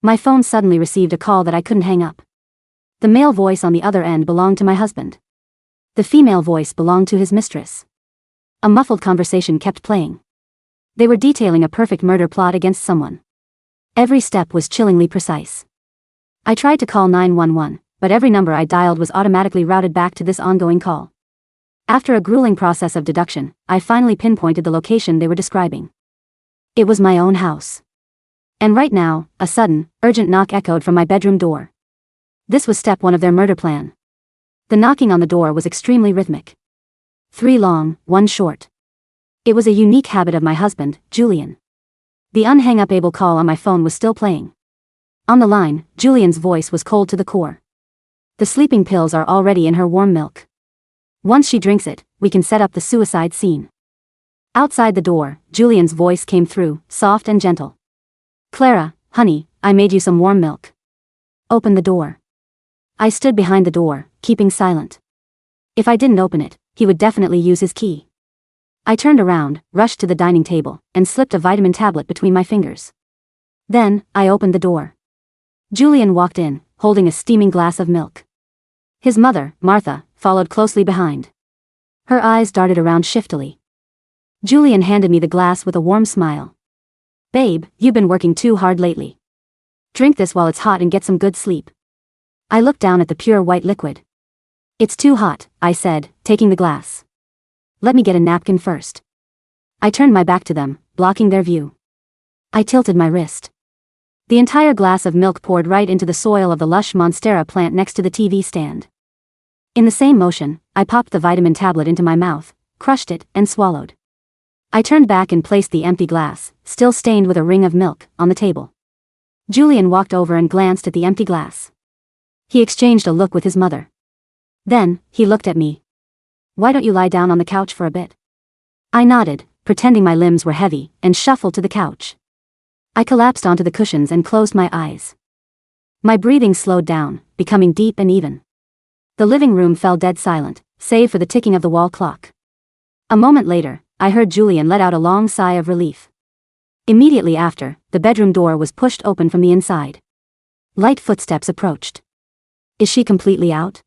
My phone suddenly received a call that I couldn't hang up. The male voice on the other end belonged to my husband. The female voice belonged to his mistress. A muffled conversation kept playing. They were detailing a perfect murder plot against someone. Every step was chillingly precise. I tried to call 911, but every number I dialed was automatically routed back to this ongoing call. After a grueling process of deduction, I finally pinpointed the location they were describing. It was my own house. And right now, a sudden, urgent knock echoed from my bedroom door. This was step 1 of their murder plan. The knocking on the door was extremely rhythmic. 3 long, 1 short. It was a unique habit of my husband, Julian. The unhang-up-able call on my phone was still playing. On the line, Julian's voice was cold to the core. The sleeping pills are already in her warm milk. Once she drinks it, we can set up the suicide scene. Outside the door, Julian's voice came through, soft and gentle. Clara, honey, I made you some warm milk. Open the door. I stood behind the door, keeping silent. If I didn't open it, he would definitely use his key. I turned around, rushed to the dining table, and slipped a vitamin tablet between my fingers. Then, I opened the door. Julian walked in, holding a steaming glass of milk. His mother, Martha, followed closely behind. Her eyes darted around shiftily. Julian handed me the glass with a warm smile. Babe, you've been working too hard lately. Drink this while it's hot and get some good sleep. I looked down at the pure white liquid. It's too hot, I said, taking the glass. Let me get a napkin first. I turned my back to them, blocking their view. I tilted my wrist. The entire glass of milk poured right into the soil of the lush monstera plant next to the TV stand. In the same motion, I popped the vitamin tablet into my mouth, crushed it, and swallowed. I turned back and placed the empty glass, still stained with a ring of milk, on the table. Julian walked over and glanced at the empty glass. He exchanged a look with his mother. Then, he looked at me. Why don't you lie down on the couch for a bit? I nodded, pretending my limbs were heavy, and shuffled to the couch. I collapsed onto the cushions and closed my eyes. My breathing slowed down, becoming deep and even. The living room fell dead silent, save for the ticking of the wall clock. A moment later, I heard Julian let out a long sigh of relief. Immediately after, the bedroom door was pushed open from the inside. Light footsteps approached. Is she completely out?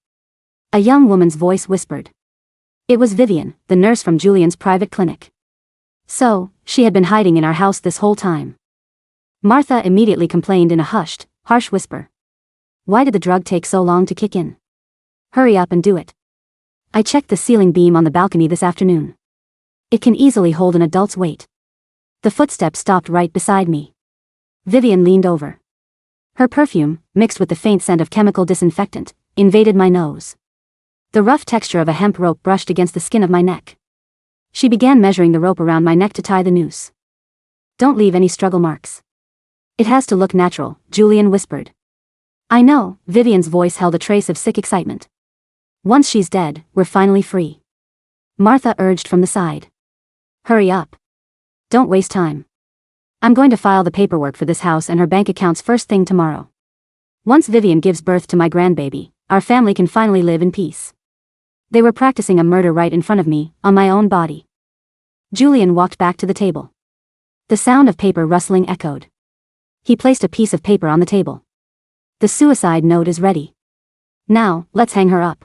A young woman's voice whispered. It was Vivian, the nurse from Julian's private clinic. So, she had been hiding in our house this whole time. Martha immediately complained in a hushed, harsh whisper. Why did the drug take so long to kick in? Hurry up and do it. I checked the ceiling beam on the balcony this afternoon. It can easily hold an adult's weight. The footsteps stopped right beside me. Vivian leaned over. Her perfume, mixed with the faint scent of chemical disinfectant, invaded my nose. The rough texture of a hemp rope brushed against the skin of my neck. She began measuring the rope around my neck to tie the noose. Don't leave any struggle marks. It has to look natural, Julian whispered. I know, Vivian's voice held a trace of sick excitement. Once she's dead, we're finally free. Martha urged from the side. Hurry up. Don't waste time. I'm going to file the paperwork for this house and her bank accounts first thing tomorrow. Once Vivian gives birth to my grandbaby, our family can finally live in peace. They were practicing a murder right in front of me, on my own body. Julian walked back to the table. The sound of paper rustling echoed. He placed a piece of paper on the table. The suicide note is ready. Now, let's hang her up.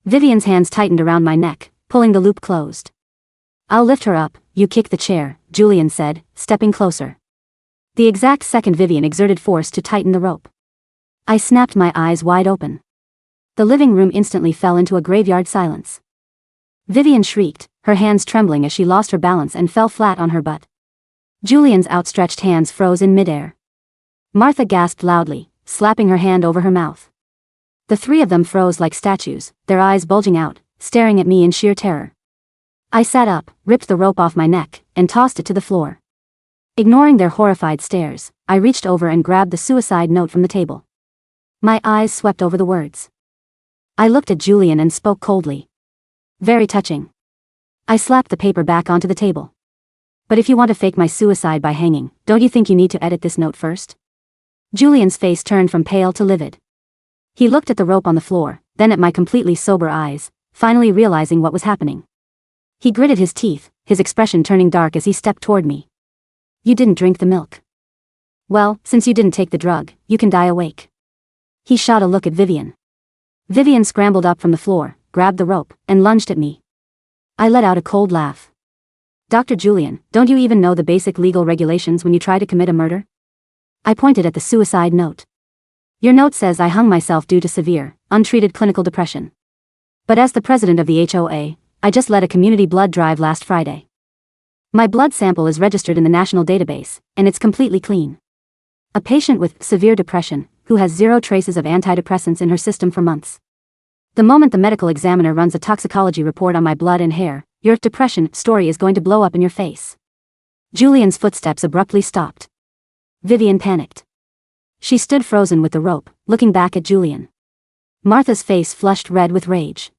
Vivian's hands tightened around my neck, pulling the loop closed. I'll lift her up, you kick the chair, Julian said, stepping closer. The exact second Vivian exerted force to tighten the rope. I snapped my eyes wide open. The living room instantly fell into a graveyard silence. Vivian shrieked, her hands trembling as she lost her balance and fell flat on her butt. Julian's outstretched hands froze in midair. Martha gasped loudly, slapping her hand over her mouth. The three of them froze like statues, their eyes bulging out, staring at me in sheer terror. I sat up, ripped the rope off my neck, and tossed it to the floor. Ignoring their horrified stares, I reached over and grabbed the suicide note from the table. My eyes swept over the words. I looked at Julian and spoke coldly. Very touching. I slapped the paper back onto the table. But if you want to fake my suicide by hanging, don't you think you need to edit this note first? Julian's face turned from pale to livid. He looked at the rope on the floor, then at my completely sober eyes, finally realizing what was happening. He gritted his teeth, his expression turning dark as he stepped toward me. You didn't drink the milk. Well, since you didn't take the drug, you can die awake. He shot a look at Vivian. Vivian scrambled up from the floor, grabbed the rope, and lunged at me. I let out a cold laugh. Dr. Julian, don't you even know the basic legal regulations when you try to commit a murder? I pointed at the suicide note. Your note says I hung myself due to severe, untreated clinical depression. But as the president of the HOA, I just led a community blood drive last Friday. My blood sample is registered in the national database, and it's completely clean. A patient with severe depression, who has zero traces of antidepressants in her system for months. The moment the medical examiner runs a toxicology report on my blood and hair, your depression story is going to blow up in your face. Julian's footsteps abruptly stopped. Vivian panicked. She stood frozen with the rope, looking back at Julian. Martha's face flushed red with rage.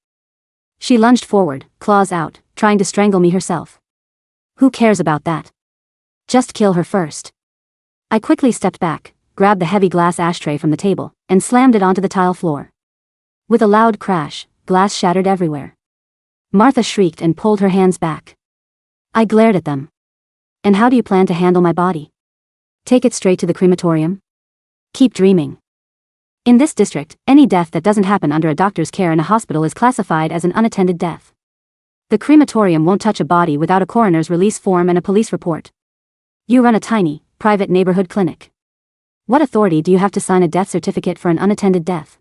She lunged forward, claws out, trying to strangle me herself. Who cares about that? Just kill her first. I quickly stepped back, grabbed the heavy glass ashtray from the table, and slammed it onto the tile floor. With a loud crash, glass shattered everywhere. Martha shrieked and pulled her hands back. I glared at them. And how do you plan to handle my body? Take it straight to the crematorium? Keep dreaming. In this district, any death that doesn't happen under a doctor's care in a hospital is classified as an unattended death. The crematorium won't touch a body without a coroner's release form and a police report. You run a tiny, private neighborhood clinic. What authority do you have to sign a death certificate for an unattended death?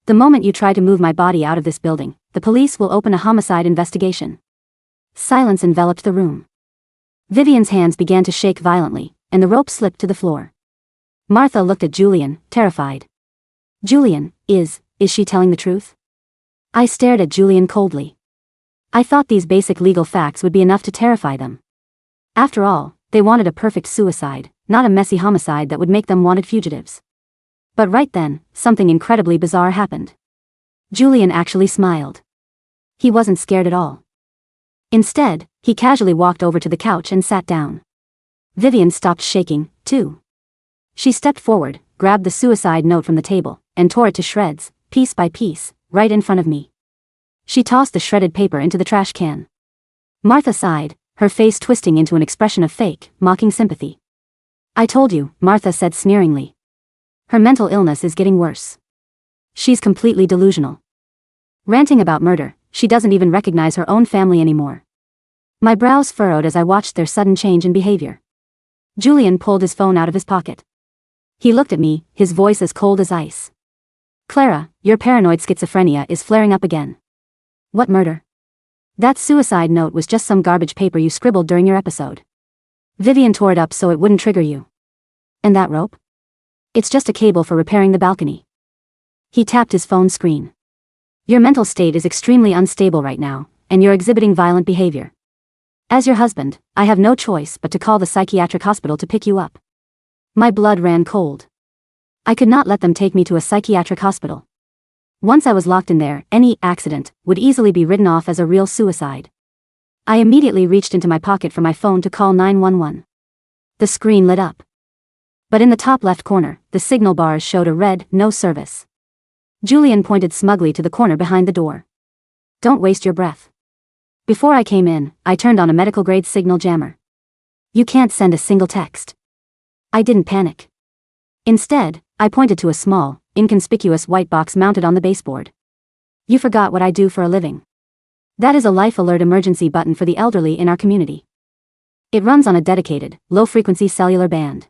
The moment you try to move my body out of this building, the police will open a homicide investigation. Silence enveloped the room. Vivian's hands began to shake violently, and the rope slipped to the floor. Martha looked at Julian, terrified. Julian, is she telling the truth? I stared at Julian coldly. I thought these basic legal facts would be enough to terrify them. After all, they wanted a perfect suicide, not a messy homicide that would make them wanted fugitives. But right then, something incredibly bizarre happened. Julian actually smiled. He wasn't scared at all. Instead, he casually walked over to the couch and sat down. Vivian stopped shaking, too. She stepped forward, grabbed the suicide note from the table, and tore it to shreds, piece by piece, right in front of me. She tossed the shredded paper into the trash can. Martha sighed, her face twisting into an expression of fake, mocking sympathy. I told you, Martha said sneeringly. Her mental illness is getting worse. She's completely delusional. Ranting about murder, she doesn't even recognize her own family anymore. My brows furrowed as I watched their sudden change in behavior. Julian pulled his phone out of his pocket. He looked at me, his voice as cold as ice. Clara, your paranoid schizophrenia is flaring up again. What murder? That suicide note was just some garbage paper you scribbled during your episode. Vivian tore it up so it wouldn't trigger you. And that rope? It's just a cable for repairing the balcony. He tapped his phone screen. Your mental state is extremely unstable right now, and you're exhibiting violent behavior. As your husband, I have no choice but to call the psychiatric hospital to pick you up. My blood ran cold. I could not let them take me to a psychiatric hospital. Once I was locked in there, any accident would easily be written off as a real suicide. I immediately reached into my pocket for my phone to call 911. The screen lit up. But in the top left corner, the signal bars showed a red, no service. Julian pointed smugly to the corner behind the door. Don't waste your breath. Before I came in, I turned on a medical-grade signal jammer. You can't send a single text. I didn't panic. Instead, I pointed to a small, inconspicuous white box mounted on the baseboard. You forgot what I do for a living. That is a life alert emergency button for the elderly in our community. It runs on a dedicated, low-frequency cellular band.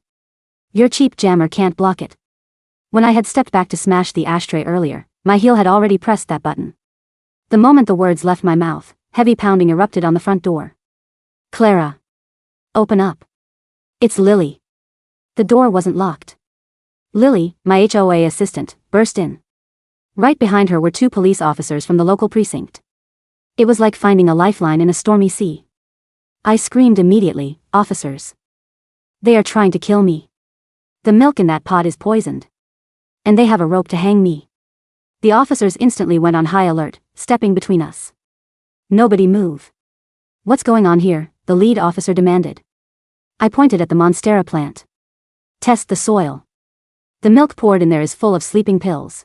Your cheap jammer can't block it. When I had stepped back to smash the ashtray earlier, my heel had already pressed that button. The moment the words left my mouth, heavy pounding erupted on the front door. Clara. Open up. It's Lily. The door wasn't locked. Lily, my HOA assistant, burst in. Right behind her were two police officers from the local precinct. It was like finding a lifeline in a stormy sea. I screamed immediately, officers. They are trying to kill me. The milk in that pot is poisoned. And they have a rope to hang me. The officers instantly went on high alert, stepping between us. Nobody move. What's going on here? The lead officer demanded. I pointed at the Monstera plant. Test the soil. The milk poured in there is full of sleeping pills.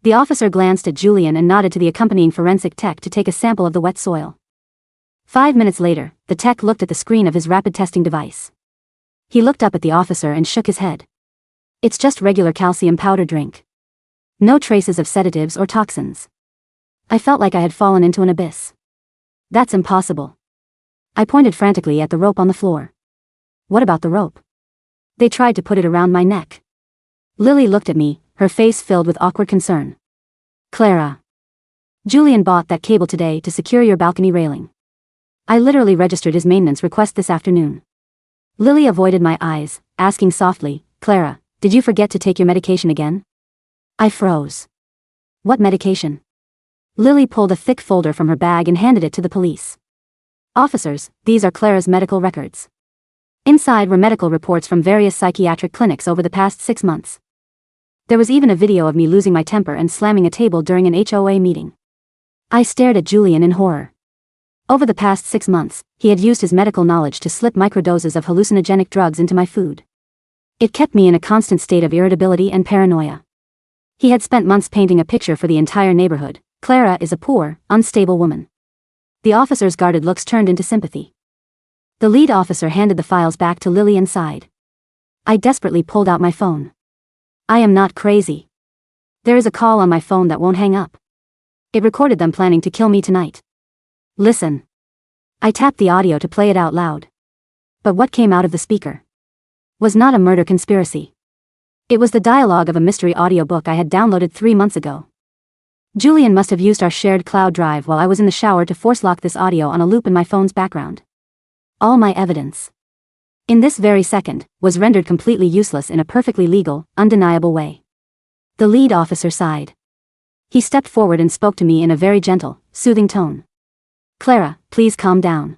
The officer glanced at Julian and nodded to the accompanying forensic tech to take a sample of the wet soil. 5 minutes later, the tech looked at the screen of his rapid testing device. He looked up at the officer and shook his head. It's just regular calcium powder drink. No traces of sedatives or toxins. I felt like I had fallen into an abyss. That's impossible. I pointed frantically at the rope on the floor. What about the rope? They tried to put it around my neck. Lily looked at me, her face filled with awkward concern. Clara. Julian bought that cable today to secure your balcony railing. I literally registered his maintenance request this afternoon. Lily avoided my eyes, asking softly, Clara, did you forget to take your medication again? I froze. What medication? Lily pulled a thick folder from her bag and handed it to the police. Officers, these are Clara's medical records. Inside were medical reports from various psychiatric clinics over the past 6 months. There was even a video of me losing my temper and slamming a table during an HOA meeting. I stared at Julian in horror. Over the past 6 months, he had used his medical knowledge to slip microdoses of hallucinogenic drugs into my food. It kept me in a constant state of irritability and paranoia. He had spent months painting a picture for the entire neighborhood. Clara is a poor, unstable woman. The officer's guarded looks turned into sympathy. The lead officer handed the files back to Lily and sighed. I desperately pulled out my phone. I am not crazy. There is a call on my phone that won't hang up. It recorded them planning to kill me tonight. Listen. I tapped the audio to play it out loud. But what came out of the speaker was not a murder conspiracy. It was the dialogue of a mystery audiobook I had downloaded 3 months ago. Julian must have used our shared cloud drive while I was in the shower to force lock this audio on a loop in my phone's background. All my evidence, in this very second, was rendered completely useless in a perfectly legal, undeniable way. The lead officer sighed. He stepped forward and spoke to me in a very gentle, soothing tone. Clara, please calm down.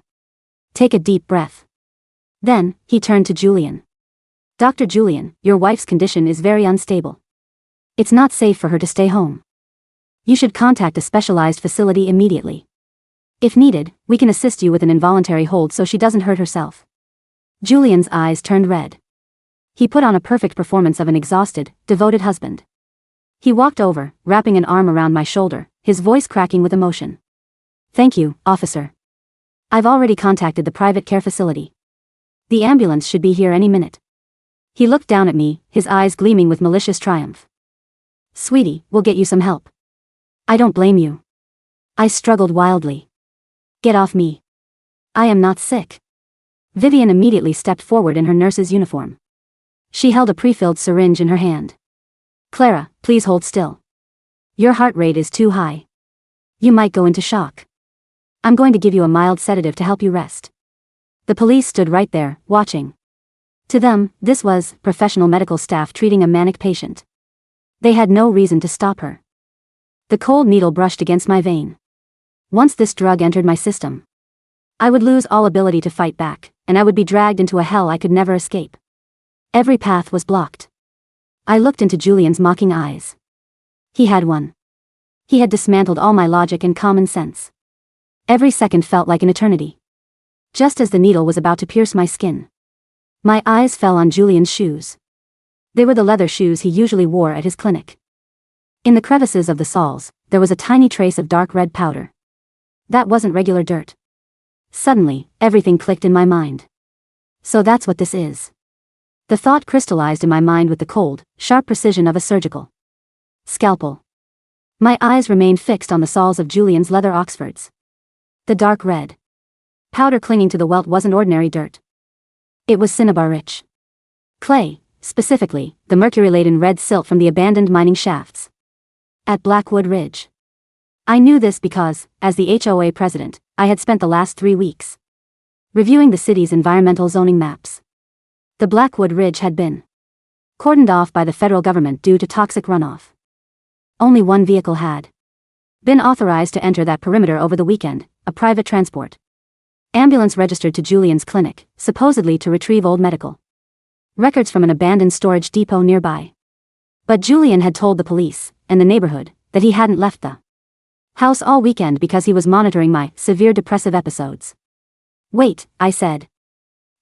Take a deep breath. Then, he turned to Julian. Dr. Julian, your wife's condition is very unstable. It's not safe for her to stay home. You should contact a specialized facility immediately. If needed, we can assist you with an involuntary hold so she doesn't hurt herself. Julian's eyes turned red. He put on a perfect performance of an exhausted, devoted husband. He walked over, wrapping an arm around my shoulder, his voice cracking with emotion. Thank you, officer. I've already contacted the private care facility. The ambulance should be here any minute. He looked down at me, his eyes gleaming with malicious triumph. Sweetie, we'll get you some help. I don't blame you. I struggled wildly. Get off me. I am not sick. Vivian immediately stepped forward in her nurse's uniform. She held a pre-filled syringe in her hand. Clara, please hold still. Your heart rate is too high. You might go into shock. I'm going to give you a mild sedative to help you rest. The police stood right there, watching. To them, this was professional medical staff treating a manic patient. They had no reason to stop her. The cold needle brushed against my vein. Once this drug entered my system, I would lose all ability to fight back, and I would be dragged into a hell I could never escape. Every path was blocked. I looked into Julian's mocking eyes. He had won. He had dismantled all my logic and common sense. Every second felt like an eternity. Just as the needle was about to pierce my skin, my eyes fell on Julian's shoes. They were the leather shoes he usually wore at his clinic. In the crevices of the soles, there was a tiny trace of dark red powder. That wasn't regular dirt. Suddenly, everything clicked in my mind. So that's what this is. The thought crystallized in my mind with the cold, sharp precision of a surgical scalpel. My eyes remained fixed on the soles of Julian's leather Oxfords. The dark red powder clinging to the welt wasn't ordinary dirt. It was cinnabar-rich clay, specifically, the mercury-laden red silt from the abandoned mining shafts at Blackwood Ridge. I knew this because, as the HOA president, I had spent the last 3 weeks reviewing the city's environmental zoning maps. The Blackwood Ridge had been cordoned off by the federal government due to toxic runoff. Only one vehicle had been authorized to enter that perimeter over the weekend, a private transport ambulance registered to Julian's clinic, supposedly to retrieve old medical records from an abandoned storage depot nearby. But Julian had told the police, and the neighborhood, that he hadn't left the house all weekend because he was monitoring my severe depressive episodes. Wait, I said.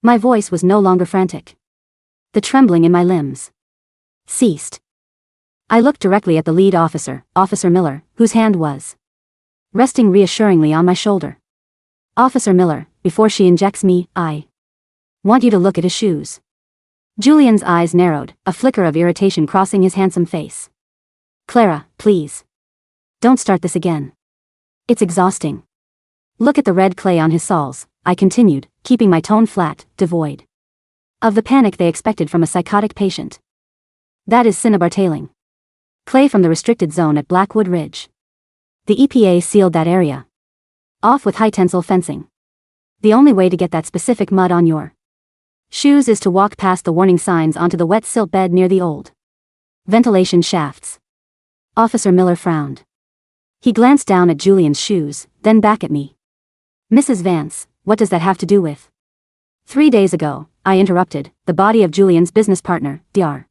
My voice was no longer frantic. The trembling in my limbs ceased. I looked directly at the lead officer, Officer Miller, whose hand was resting reassuringly on my shoulder. Officer Miller, before she injects me, I want you to look at his shoes. Julian's eyes narrowed, a flicker of irritation crossing his handsome face. Clara, please. Don't start this again. It's exhausting. Look at the red clay on his soles, I continued, keeping my tone flat, devoid of the panic they expected from a psychotic patient. That is cinnabar tailing. Clay from the restricted zone at Blackwood Ridge. The EPA sealed that area off with high-tensile fencing. The only way to get that specific mud on your shoes is to walk past the warning signs onto the wet silt bed near the old ventilation shafts. Officer Miller frowned. He glanced down at Julian's shoes, then back at me. Mrs. Vance, what does that have to do with? 3 days ago, I interrupted, the body of Julian's business partner, Dr.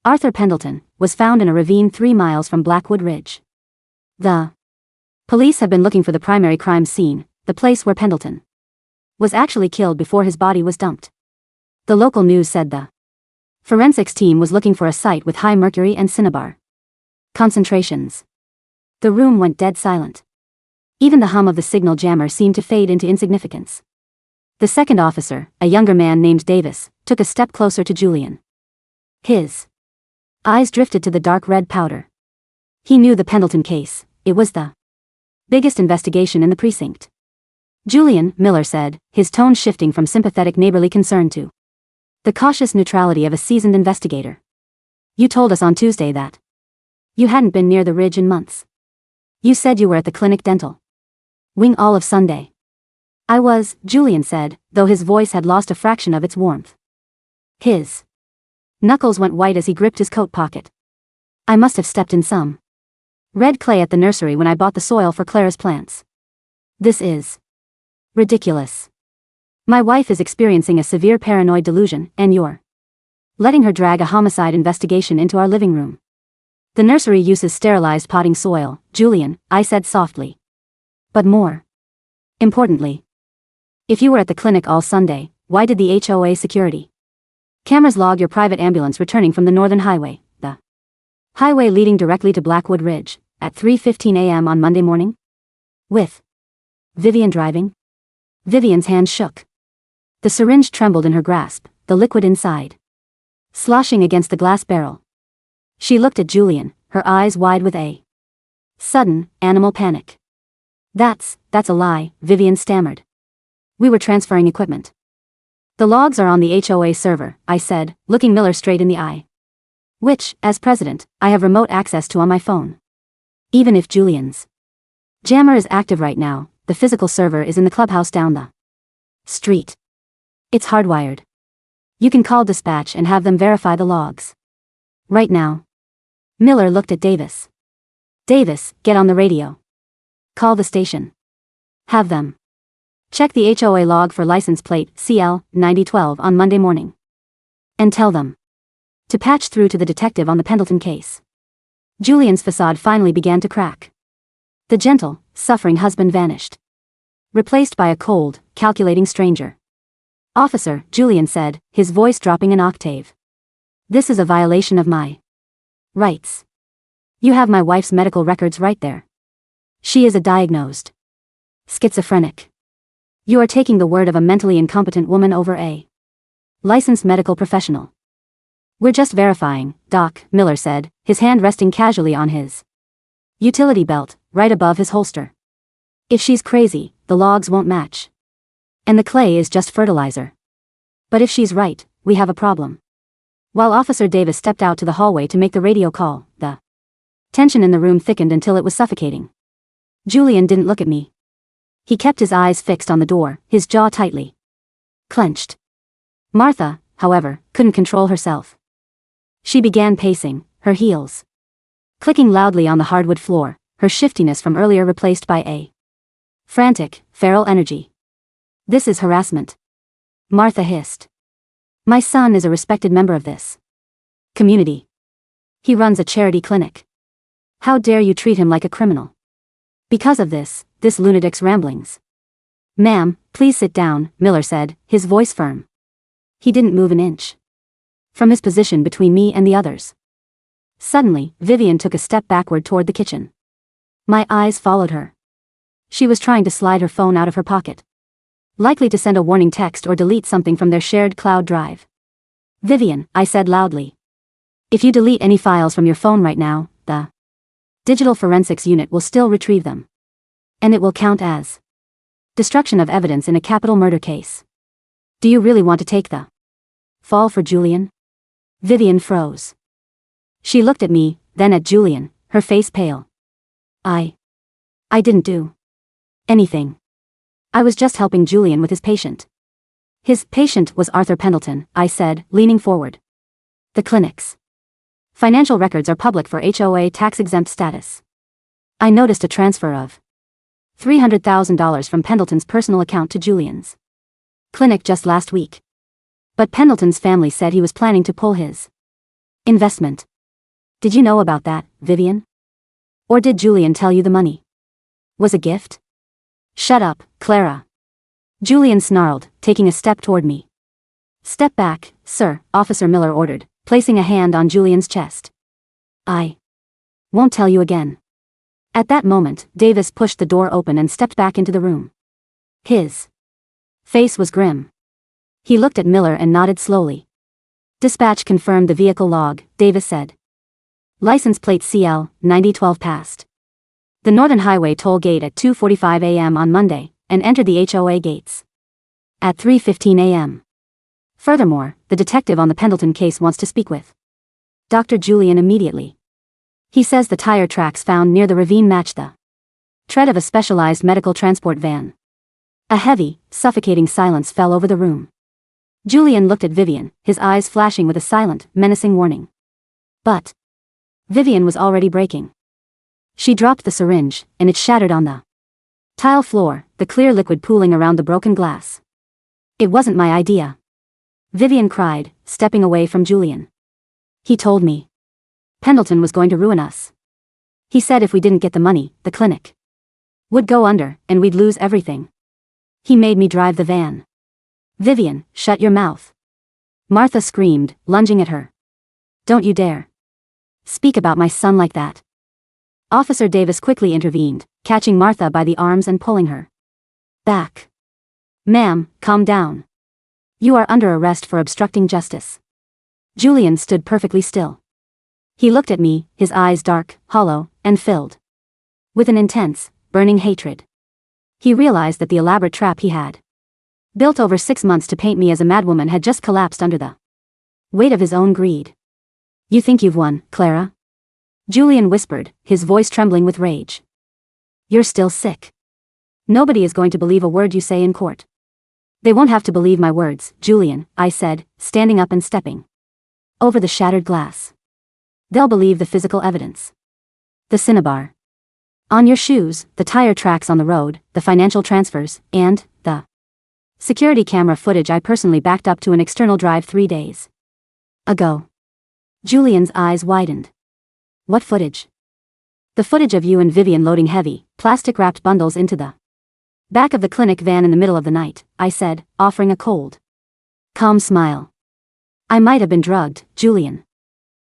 Arthur Pendleton, was found in a ravine 3 miles from Blackwood Ridge. The police have been looking for the primary crime scene, the place where Pendleton was actually killed before his body was dumped. The local news said the forensics team was looking for a site with high mercury and cinnabar concentrations. The room went dead silent. Even the hum of the signal jammer seemed to fade into insignificance. The second officer, a younger man named Davis, took a step closer to Julian. His eyes drifted to the dark red powder. He knew the Pendleton case. It was the biggest investigation in the precinct. Julian, Miller said, his tone shifting from sympathetic neighborly concern to the cautious neutrality of a seasoned investigator. You told us on Tuesday that you hadn't been near the ridge in months. You said you were at the clinic dental wing all of Sunday. I was, Julian said, though his voice had lost a fraction of its warmth. His knuckles went white as he gripped his coat pocket. I must have stepped in some red clay at the nursery when I bought the soil for Clara's plants. This is ridiculous. My wife is experiencing a severe paranoid delusion, and you're letting her drag a homicide investigation into our living room. The nursery uses sterilized potting soil, Julian, I said softly. But more importantly, if you were at the clinic all Sunday, why did the HOA security cameras log your private ambulance returning from the Northern Highway, the highway leading directly to Blackwood Ridge, at 3:15 a.m. on Monday morning? With Vivian driving? Vivian's hand shook. The syringe trembled in her grasp, the liquid inside sloshing against the glass barrel. She looked at Julian, her eyes wide with a sudden, animal panic. That's a lie, Vivian stammered. We were transferring equipment. The logs are on the HOA server, I said, looking Miller straight in the eye. Which, as president, I have remote access to on my phone. Even if Julian's jammer is active right now, the physical server is in the clubhouse down the street. It's hardwired. You can call dispatch and have them verify the logs. Right now. Miller looked at Davis. Davis, get on the radio. Call the station. Have them check the HOA log for license plate CL 9012 on Monday morning. And tell them to patch through to the detective on the Pendleton case. Julian's facade finally began to crack. The gentle, suffering husband vanished, replaced by a cold, calculating stranger. Officer, Julian said, his voice dropping an octave. This is a violation of my rights. You have my wife's medical records right there. She is a diagnosed schizophrenic. You are taking the word of a mentally incompetent woman over a licensed medical professional. We're just verifying, Doc, Miller said, his hand resting casually on his utility belt, right above his holster. If she's crazy, the logs won't match. And the clay is just fertilizer. But if she's right, we have a problem. While Officer Davis stepped out to the hallway to make the radio call, the tension in the room thickened until it was suffocating. Julian didn't look at me. He kept his eyes fixed on the door, his jaw tightly clenched. Martha, however, couldn't control herself. She began pacing, her heels clicking loudly on the hardwood floor, her shiftiness from earlier replaced by a frantic, feral energy. This is harassment. Martha hissed. My son is a respected member of this community. He runs a charity clinic. How dare you treat him like a criminal? Because of this lunatic's ramblings. Ma'am, please sit down, Miller said, his voice firm. He didn't move an inch from his position between me and the others. Suddenly, Vivian took a step backward toward the kitchen. My eyes followed her. She was trying to slide her phone out of her pocket, likely to send a warning text or delete something from their shared cloud drive. Vivian, I said loudly. If you delete any files from your phone right now, the digital forensics unit will still retrieve them. And it will count as destruction of evidence in a capital murder case. Do you really want to take the fall for Julian? Vivian froze. She looked at me, then at Julian, her face pale. I didn't do anything. I was just helping Julian with his patient. His patient was Arthur Pendleton, I said, leaning forward. The clinic's financial records are public for HOA tax-exempt status. I noticed a transfer of $300,000 from Pendleton's personal account to Julian's clinic just last week. But Pendleton's family said he was planning to pull his investment. Did you know about that, Vivian? Or did Julian tell you the money was a gift? Shut up, Clara. Julian snarled, taking a step toward me. Step back, sir, Officer Miller ordered, placing a hand on Julian's chest. I won't tell you again. At that moment, Davis pushed the door open and stepped back into the room. His face was grim. He looked at Miller and nodded slowly. Dispatch confirmed the vehicle log, Davis said. License plate CL, 9012 passed the Northern Highway toll gate at 2:45 a.m. on Monday, and entered the HOA gates at 3:15 a.m. Furthermore, the detective on the Pendleton case wants to speak with Dr. Julian immediately. He says the tire tracks found near the ravine match the tread of a specialized medical transport van. A heavy, suffocating silence fell over the room. Julian looked at Vivian, his eyes flashing with a silent, menacing warning. But Vivian was already breaking. She dropped the syringe, and it shattered on the tile floor, the clear liquid pooling around the broken glass. It wasn't my idea, Vivian cried, stepping away from Julian. He told me Pendleton was going to ruin us. He said if we didn't get the money, the clinic would go under, and we'd lose everything. He made me drive the van. Vivian, shut your mouth. Martha screamed, lunging at her. Don't you dare speak about my son like that. Officer Davis quickly intervened, catching Martha by the arms and pulling her back. Ma'am, calm down. You are under arrest for obstructing justice. Julian stood perfectly still. He looked at me, his eyes dark, hollow, and filled with an intense, burning hatred. He realized that the elaborate trap he had built over 6 months to paint me as a madwoman had just collapsed under the weight of his own greed. You think you've won, Clara? Julian whispered, his voice trembling with rage. You're still sick. Nobody is going to believe a word you say in court. They won't have to believe my words, Julian, I said, standing up and stepping over the shattered glass. They'll believe the physical evidence. The cinnabar on your shoes, the tire tracks on the road, the financial transfers, and the security camera footage I personally backed up to an external drive 3 days ago. Julian's eyes widened. What footage? The footage of you and Vivian loading heavy, plastic-wrapped bundles into the back of the clinic van in the middle of the night, I said, offering a cold, calm smile. I might have been drugged, Julian.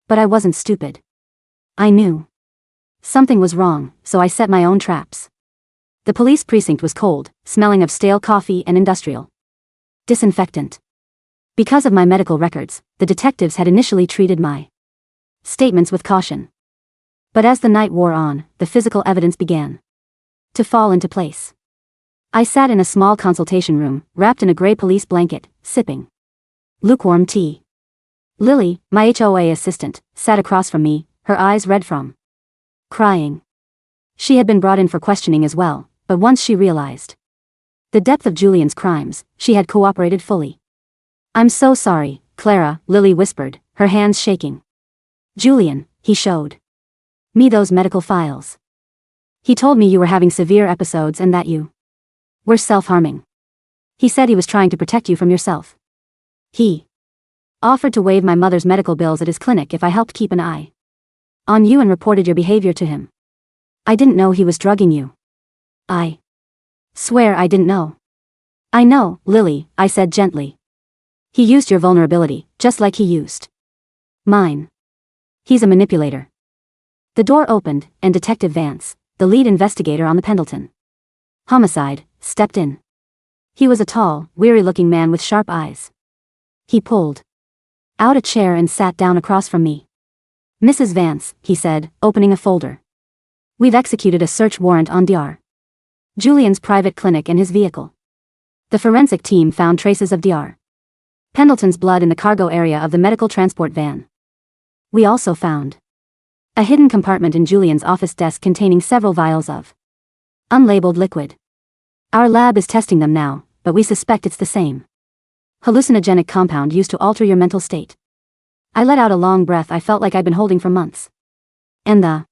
But I wasn't stupid. I knew something was wrong, so I set my own traps. The police precinct was cold, smelling of stale coffee and industrial disinfectant. Because of my medical records, the detectives had initially treated my statements with caution. But as the night wore on, the physical evidence began to fall into place. I sat in a small consultation room, wrapped in a gray police blanket, sipping lukewarm tea. Lily, my HOA assistant, sat across from me, her eyes red from crying. She had been brought in for questioning as well, but once she realized the depth of Julian's crimes, she had cooperated fully. I'm so sorry, Clara, Lily whispered, her hands shaking. Julian, he showed me those medical files. He told me you were having severe episodes and that you were self-harming. He said he was trying to protect you from yourself. He offered to waive my mother's medical bills at his clinic if I helped keep an eye on you and reported your behavior to him. I didn't know he was drugging you. I swear I didn't know. I know, Lily, I said gently. He used your vulnerability, just like he used mine. He's a manipulator. The door opened, and Detective Vance, the lead investigator on the Pendleton homicide, stepped in. He was a tall, weary-looking man with sharp eyes. He pulled out a chair and sat down across from me. "Mrs. Vance," he said, opening a folder. "We've executed a search warrant on Dr. Julian's private clinic and his vehicle. The forensic team found traces of Dr. Pendleton's blood in the cargo area of the medical transport van. We also found a hidden compartment in Julian's office desk containing several vials of unlabeled liquid. Our lab is testing them now, but we suspect it's the same hallucinogenic compound used to alter your mental state." I let out a long breath I felt like I'd been holding for months. "And the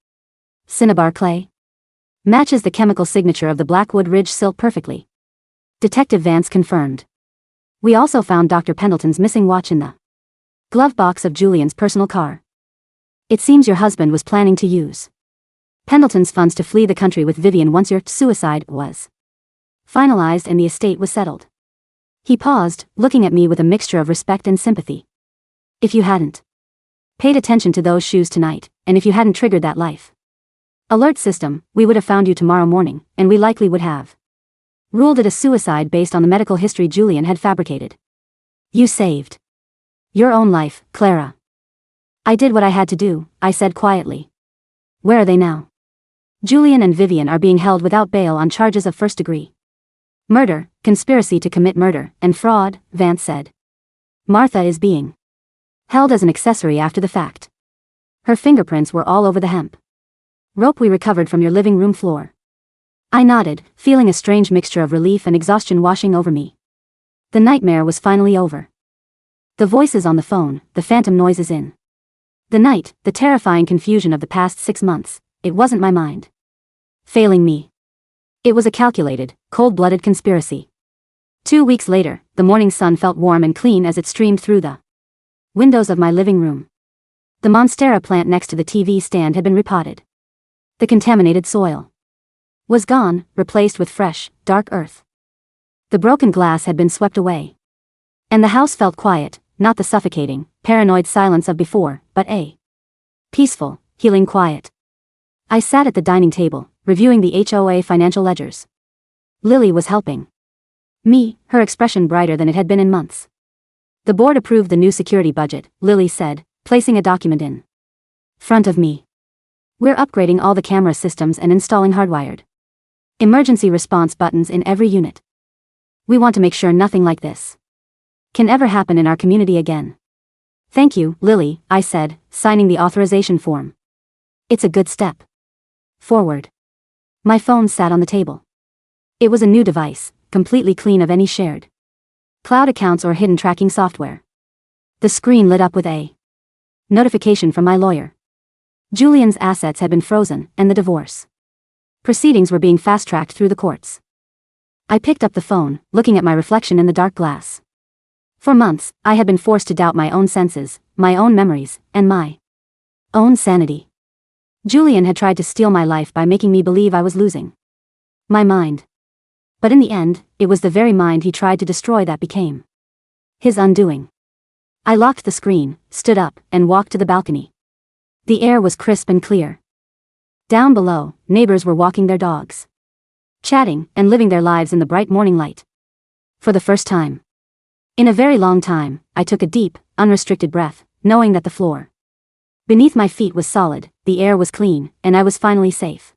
cinnabar clay matches the chemical signature of the Blackwood Ridge silt perfectly," Detective Vance confirmed. "We also found Dr. Pendleton's missing watch in the glove box of Julian's personal car. It seems your husband was planning to use Pendleton's funds to flee the country with Vivian once your suicide was finalized and the estate was settled." He paused, looking at me with a mixture of respect and sympathy. "If you hadn't paid attention to those shoes tonight, and if you hadn't triggered that life alert system, we would have found you tomorrow morning, and we likely would have ruled it a suicide based on the medical history Julian had fabricated. You saved your own life, Clara." "I did what I had to do," I said quietly. "Where are they now?" "Julian and Vivian are being held without bail on charges of first-degree murder, conspiracy to commit murder, and fraud," Vance said. "Martha is being held as an accessory after the fact. Her fingerprints were all over the hemp rope we recovered from your living room floor." I nodded, feeling a strange mixture of relief and exhaustion washing over me. The nightmare was finally over. The voices on the phone, the phantom noises in the night, the terrifying confusion of the past 6 months, it wasn't my mind failing me. It was a calculated, cold-blooded conspiracy. 2 weeks later, the morning sun felt warm and clean as it streamed through the windows of my living room. The monstera plant next to the TV stand had been repotted. The contaminated soil was gone, replaced with fresh, dark earth. The broken glass had been swept away. And the house felt quiet, not the suffocating, paranoid silence of before, but a peaceful, healing quiet. I sat at the dining table, reviewing the HOA financial ledgers. Lily was helping me, her expression brighter than it had been in months. "The board approved the new security budget," Lily said, placing a document in front of me. "We're upgrading all the camera systems and installing hardwired emergency response buttons in every unit. We want to make sure nothing like this can ever happen in our community again." "Thank you, Lily," I said, signing the authorization form. "It's a good step forward." My phone sat on the table. It was a new device, completely clean of any shared cloud accounts or hidden tracking software. The screen lit up with a notification from my lawyer. Julian's assets had been frozen, and the divorce proceedings were being fast-tracked through the courts. I picked up the phone, looking at my reflection in the dark glass. For months, I had been forced to doubt my own senses, my own memories, and my own sanity. Julian had tried to steal my life by making me believe I was losing my mind. But in the end, it was the very mind he tried to destroy that became his undoing. I locked the screen, stood up, and walked to the balcony. The air was crisp and clear. Down below, neighbors were walking their dogs, chatting, and living their lives in the bright morning light. For the first time in a very long time, I took a deep, unrestricted breath, knowing that the floor beneath my feet was solid, the air was clean, and I was finally safe.